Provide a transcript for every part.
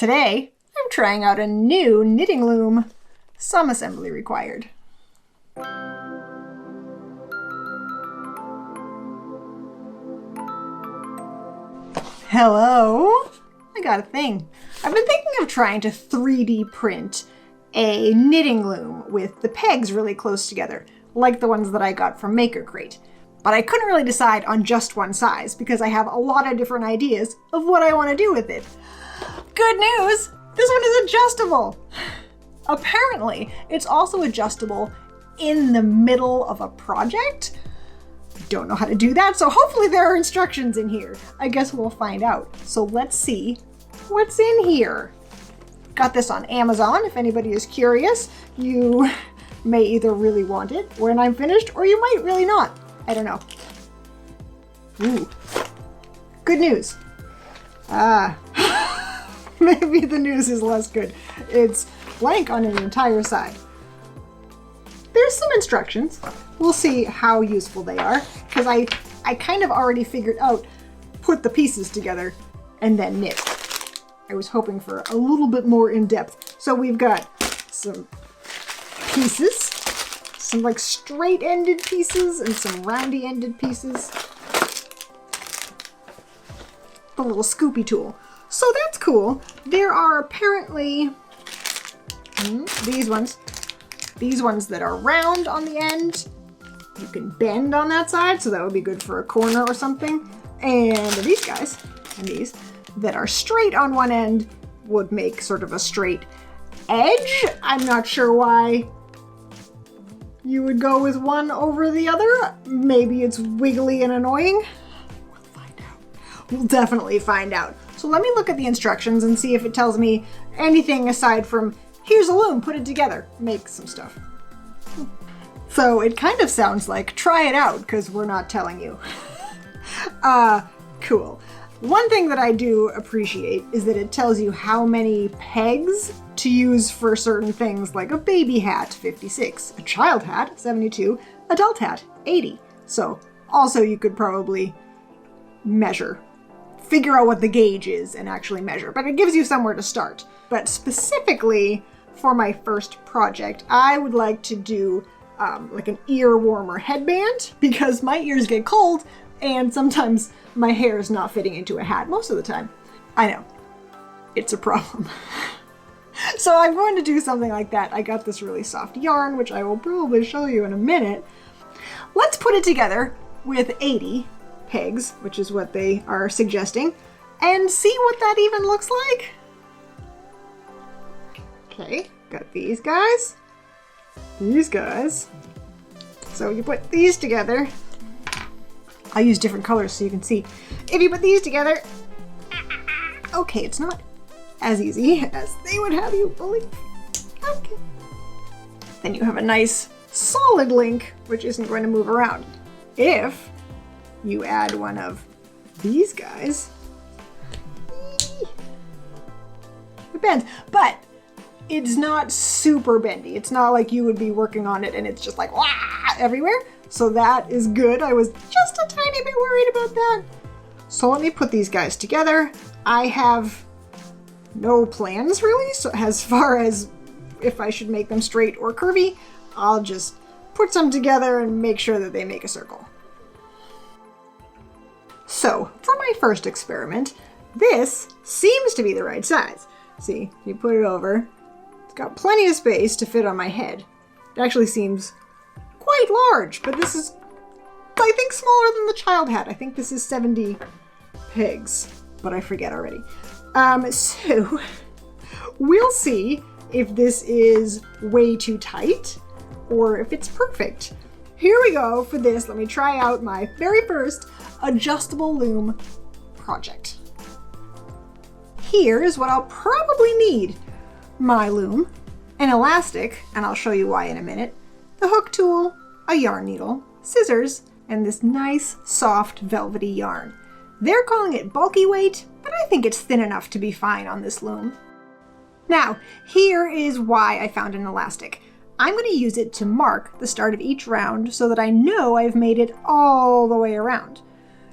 Today, I'm trying out a new knitting loom. Some assembly required. Hello? I got a thing. I've been thinking of trying to 3D print a knitting loom with the pegs really close together, like the ones that I got from Maker Crate. But I couldn't really decide on just one size because I have a lot of different ideas of what I want to do with it. Good news! This one is adjustable! Apparently, it's also adjustable in the middle of a project. Don't know how to do that, so hopefully there are instructions in here. I guess we'll find out. So let's see what's in here. Got this on Amazon. If anybody is curious, you may either really want it when I'm finished, or you might really not. I don't know. Ooh. Good news. Maybe the news is less good. It's blank on an entire side. There's some instructions. We'll see how useful they are, because I kind of already figured out put the pieces together and then knit. I was hoping for a little bit more in depth. So we've got some pieces, some like straight-ended pieces and some roundy-ended pieces. The little scoopy tool. So that's cool. There are apparently these ones that are round on the end. You can bend on that side, so that would be good for a corner or something. And these guys, and these, that are straight on one end would make sort of a straight edge. I'm not sure why you would go with one over the other. Maybe it's wiggly and annoying. We'll find out. We'll definitely find out. So let me look at the instructions and see if it tells me anything aside from, here's a loom, put it together, make some stuff. So it kind of sounds like, try it out, because we're not telling you. Cool. One thing that I do appreciate is that it tells you how many pegs to use for certain things, like a baby hat, 56, a child hat, 72, adult hat, 80. So also you could probably measure, figure out what the gauge is and actually measure, but it gives you somewhere to start. But specifically for my first project, I would like to do like an ear warmer headband, because my ears get cold and sometimes my hair is not fitting into a hat most of the time. I know, it's a problem. So I'm going to do something like that. I got this really soft yarn, which I will probably show you in a minute. Let's put it together with 80 pegs, which is what they are suggesting, and see what that even looks like. Okay, got these guys. These guys. So you put these together. I'll use different colors so you can see. If you put these together, okay, it's not as easy as they would have you believe. Okay. Then you have a nice solid link, which isn't going to move around. If you add one of these guys, it bends, but it's not super bendy. It's not like you would be working on it and it's just like wah, everywhere. So that is good. I was just a tiny bit worried about that. So let me put these guys together. I have no plans really, so as far as if I should make them straight or curvy, I'll just put some together and make sure that they make a circle. So for my first experiment, this seems to be the right size. See, you put it over, it's got plenty of space to fit on my head. It actually seems quite large, but this is, I think, smaller than the child hat. I think this is 70 pegs, but I forget already. So we'll see if this is way too tight or if it's perfect. Here we go for this. Let me try out my very first adjustable loom project. Here is what I'll probably need. My loom, an elastic, and I'll show you why in a minute, the hook tool, a yarn needle, scissors, and this nice, soft, velvety yarn. They're calling it bulky weight, but I think it's thin enough to be fine on this loom. Now, here is why I found an elastic. I'm going to use it to mark the start of each round so that I know I've made it all the way around.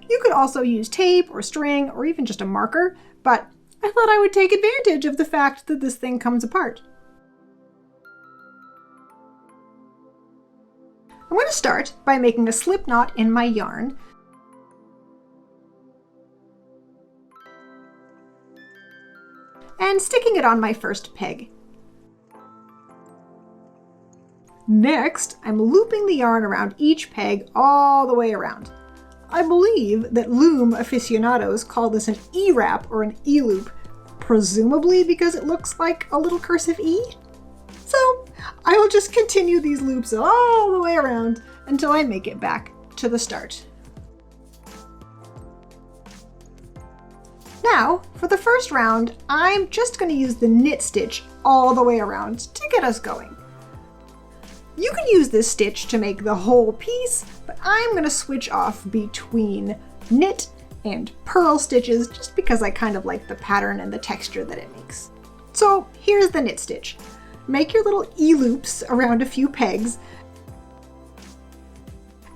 You could also use tape or string or even just a marker, but I thought I would take advantage of the fact that this thing comes apart. I'm going to start by making a slip knot in my yarn. And sticking it on my first peg. Next, I'm looping the yarn around each peg all the way around. I believe that Loom aficionados call this an E-wrap or an E-loop, presumably because it looks like a little cursive E. So I will just continue these loops all the way around until I make it back to the start. Now, for the first round, I'm just going to use the knit stitch all the way around to get us going. You can use this stitch to make the whole piece, but I'm going to switch off between knit and purl stitches just because I kind of like the pattern and the texture that it makes. So here's the knit stitch. Make your little E-loops around a few pegs,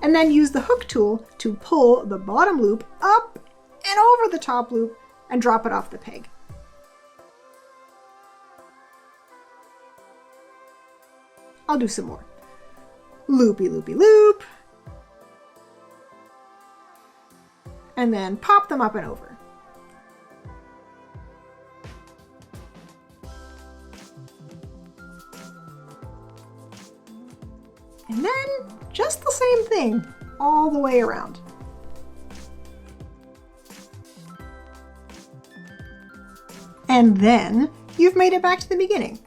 and then use the hook tool to pull the bottom loop up and over the top loop and drop it off the peg. I'll do some more. Loopy, loopy, loop. And then pop them up and over. And then just the same thing all the way around. And then you've made it back to the beginning.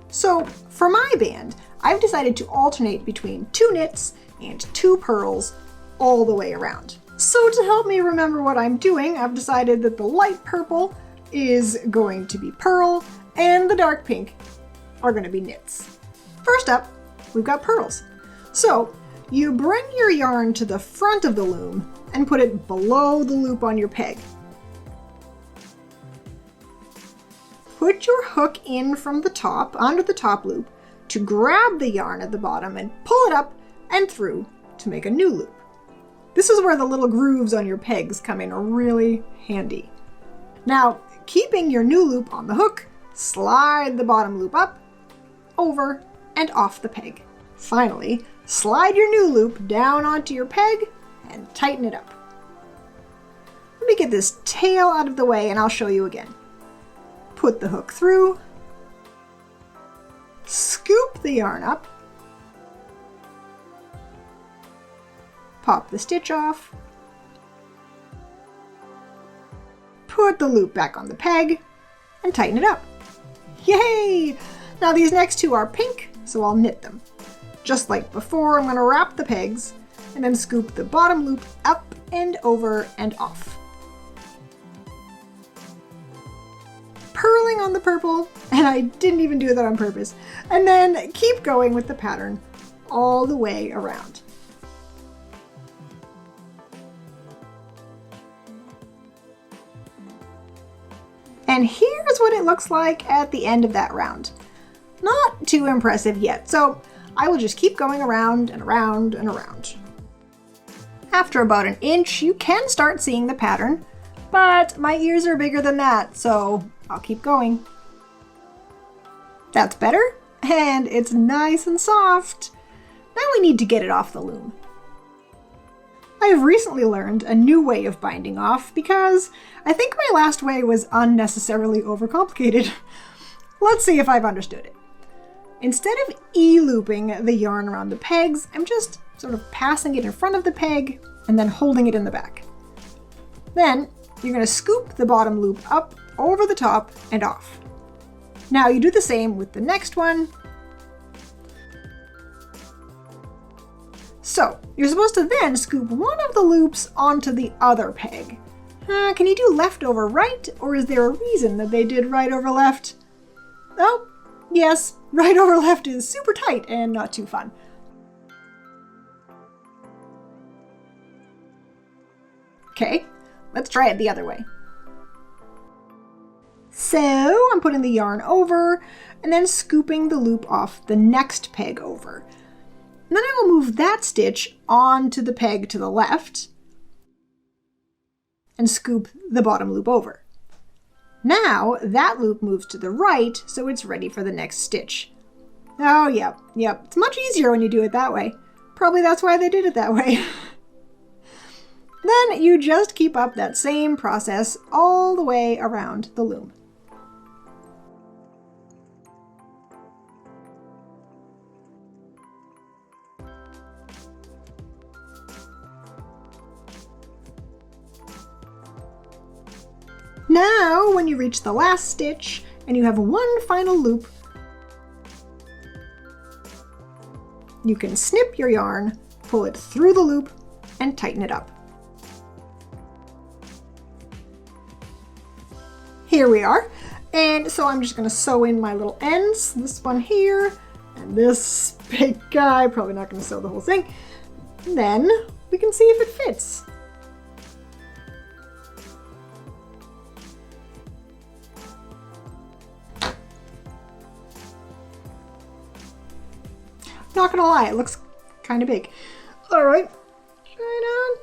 So for my band, I've decided to alternate between 2 knits and 2 purls all the way around. So to help me remember what I'm doing, I've decided that the light purple is going to be purl and the dark pink are going to be knits. First up, we've got purls. So you bring your yarn to the front of the loom and put it below the loop on your peg. Put your hook in from the top, onto the top loop, to grab the yarn at the bottom and pull it up and through to make a new loop. This is where the little grooves on your pegs come in really handy. Now, keeping your new loop on the hook, slide the bottom loop up, over, and off the peg. Finally, slide your new loop down onto your peg and tighten it up. Let me get this tail out of the way and I'll show you again. Put the hook through, scoop the yarn up, pop the stitch off, put the loop back on the peg, and tighten it up. Yay! Now these next 2 are pink, so I'll knit them. Just like before, I'm going to wrap the pegs and then scoop the bottom loop up and over and off. Purling on the purple, and I didn't even do that on purpose, and then keep going with the pattern all the way around. And here's what it looks like at the end of that round. Not too impressive yet, so I will just keep going around and around and around. After about an inch, you can start seeing the pattern, but my ears are bigger than that, so I'll keep going. That's better, and it's nice and soft. Now we need to get it off the loom. I have recently learned a new way of binding off because I think my last way was unnecessarily overcomplicated. Let's see if I've understood it. Instead of E-looping the yarn around the pegs, I'm just sort of passing it in front of the peg and then holding it in the back. Then you're going to scoop the bottom loop up over the top and off. Now you do the same with the next one. So you're supposed to then scoop one of the loops onto the other peg. Can you do left over right, or is there a reason that they did right over left? Oh, yes, right over left is super tight and not too fun. Okay, let's try it the other way. So I'm putting the yarn over and then scooping the loop off the next peg over. And then I will move that stitch onto the peg to the left and scoop the bottom loop over. Now that loop moves to the right, so it's ready for the next stitch. Oh, yep. It's much easier when you do it that way. Probably that's why they did it that way. Then you just keep up that same process all the way around the loom. Now, when you reach the last stitch and you have one final loop, you can snip your yarn, pull it through the loop, and tighten it up. Here we are. And so I'm just going to sew in my little ends, this one here, and this big guy. Probably not going to sew the whole thing. And then we can see if it fits. Not gonna lie, it looks kind of big. All right, try it on.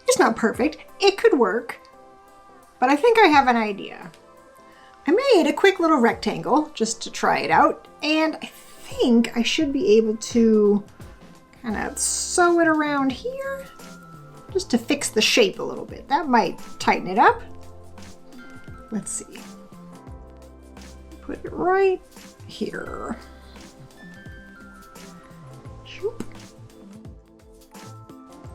It's not perfect. It could work, but I think I have an idea. I made a quick little rectangle just to try it out, and I think I should be able to kind of sew it around here just to fix the shape a little bit. That might tighten it up. Let's see. Put it right here. Shoop.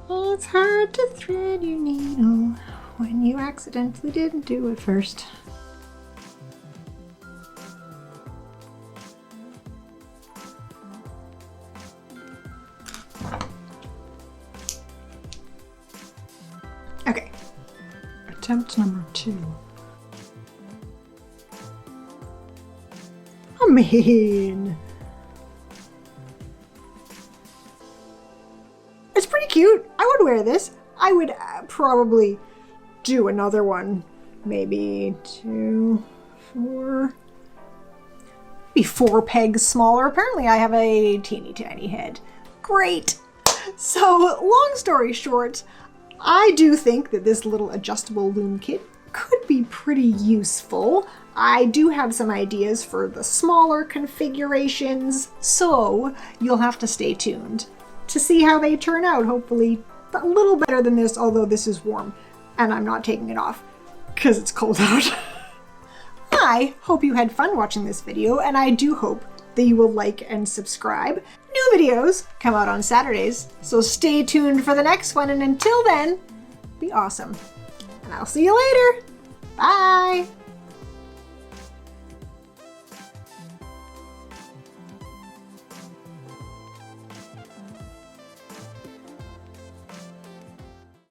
It's hard to thread your needle when you accidentally didn't do it first. Okay. Attempt number 2. I mean, it's pretty cute. I would wear this. I would probably do another one. Maybe 2, 4, maybe 4 pegs smaller. Apparently I have a teeny tiny head. Great. So long story short, I do think that this little adjustable loom kit could be pretty useful. I do have some ideas for the smaller configurations, so you'll have to stay tuned to see how they turn out. Hopefully a little better than this, although this is warm and I'm not taking it off because it's cold out. I hope you had fun watching this video, and I do hope that you will like and subscribe. New videos come out on Saturdays, so stay tuned for the next one, and until then, be awesome. And I'll see you later. Bye!